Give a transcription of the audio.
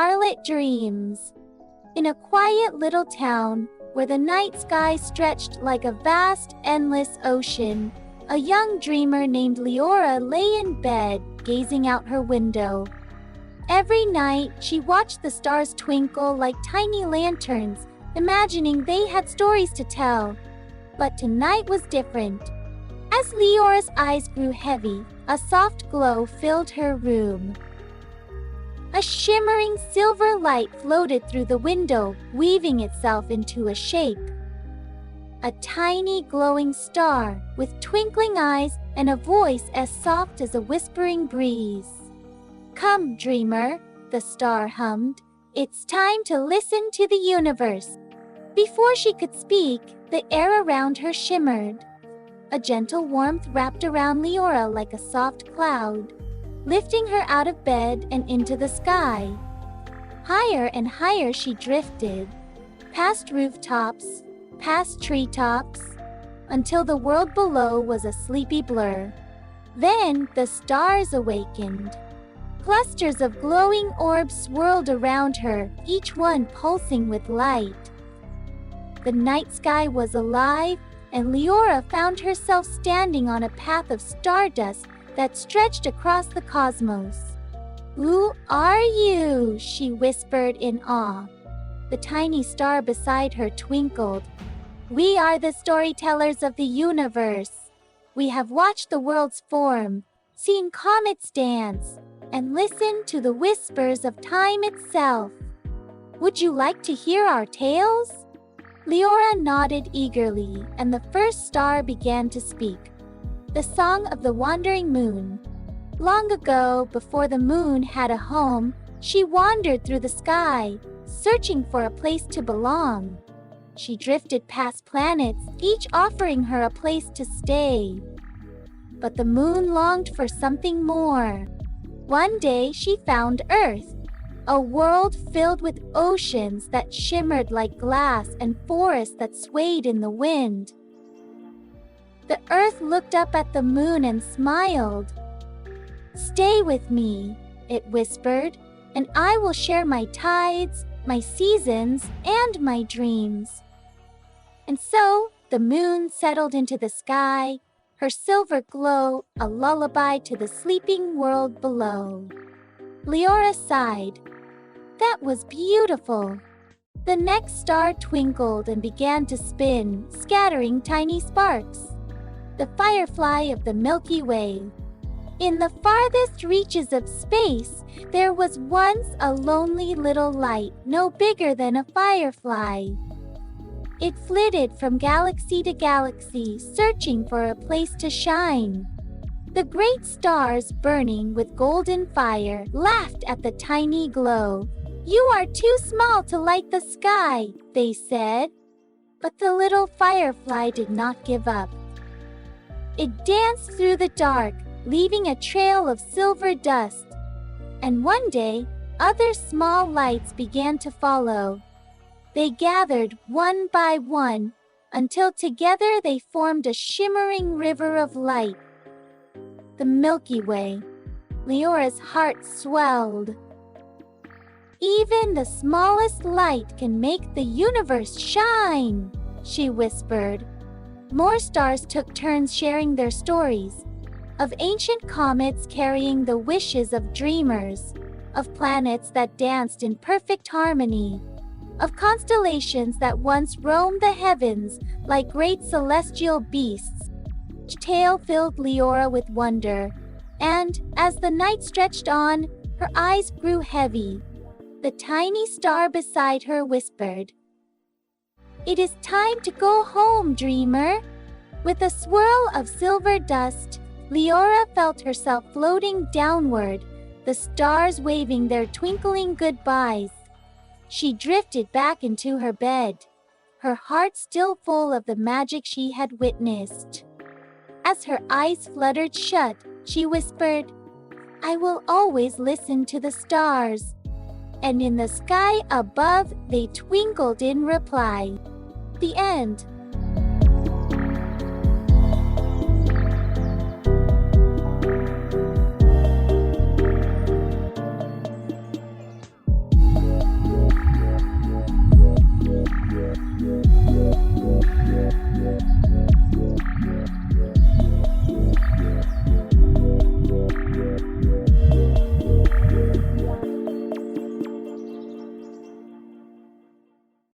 Starlit Dreams. In a quiet little town, where the night sky stretched like a vast, endless ocean, a young dreamer named Leora lay in bed, gazing out her window. Every night, she watched the stars twinkle like tiny lanterns, imagining they had stories to tell. But tonight was different. As Leora's eyes grew heavy, a soft glow filled her room. A shimmering silver light floated through the window, weaving itself into a shape. A tiny glowing star with twinkling eyes and a voice as soft as a whispering breeze. "Come, dreamer," the star hummed. "It's time to listen to the universe." Before she could speak, the air around her shimmered. A gentle warmth wrapped around Leora like a soft cloud, lifting her out of bed and into the sky. Higher and higher she drifted, past rooftops, past treetops, until the world below was a sleepy blur. Then the stars awakened. Clusters of glowing orbs swirled around her, each one pulsing with light. The night sky was alive, and Leora found herself standing on a path of stardust that stretched across the cosmos. "Who are you?" she whispered in awe. The tiny star beside her twinkled. "We are the storytellers of the universe. We have watched the worlds form, seen comets dance, and listened to the whispers of time itself. Would you like to hear our tales?" Leora nodded eagerly, and the first star began to speak. The song of the wandering moon. Long ago, before the moon had a home, she wandered through the sky, searching for a place to belong. She drifted past planets, each offering her a place to stay. But the moon longed for something more. One day she found Earth, a world filled with oceans that shimmered like glass and forests that swayed in the wind. The Earth looked up at the moon and smiled. "Stay with me," it whispered, "and I will share my tides, my seasons, and my dreams." And so the moon settled into the sky, her silver glow a lullaby to the sleeping world below. Leora sighed. That was beautiful. The next star twinkled and began to spin, scattering tiny sparks. The firefly of the Milky Way. In the farthest reaches of space, there was once a lonely little light, no bigger than a firefly. It flitted from galaxy to galaxy, searching for a place to shine. The great stars, burning with golden fire, laughed at the tiny glow. "You are too small to light the sky," they said. But the little firefly did not give up. It danced through the dark, leaving a trail of silver dust. And one day, other small lights began to follow. They gathered one by one, until together they formed a shimmering river of light. The Milky Way. Leora's heart swelled. "Even the smallest light can make the universe shine," she whispered. More stars took turns sharing their stories, of ancient comets carrying the wishes of dreamers, of planets that danced in perfect harmony, of constellations that once roamed the heavens like great celestial beasts. Each tale filled Leora with wonder, and as the night stretched on, her eyes grew heavy. The tiny star beside her whispered, "It is time to go home, dreamer." With a swirl of silver dust, Leora felt herself floating downward, the stars waving their twinkling goodbyes. She drifted back into her bed, her heart still full of the magic she had witnessed. As her eyes fluttered shut, she whispered, "I will always listen to the stars." And in the sky above, they twinkled in reply. The end.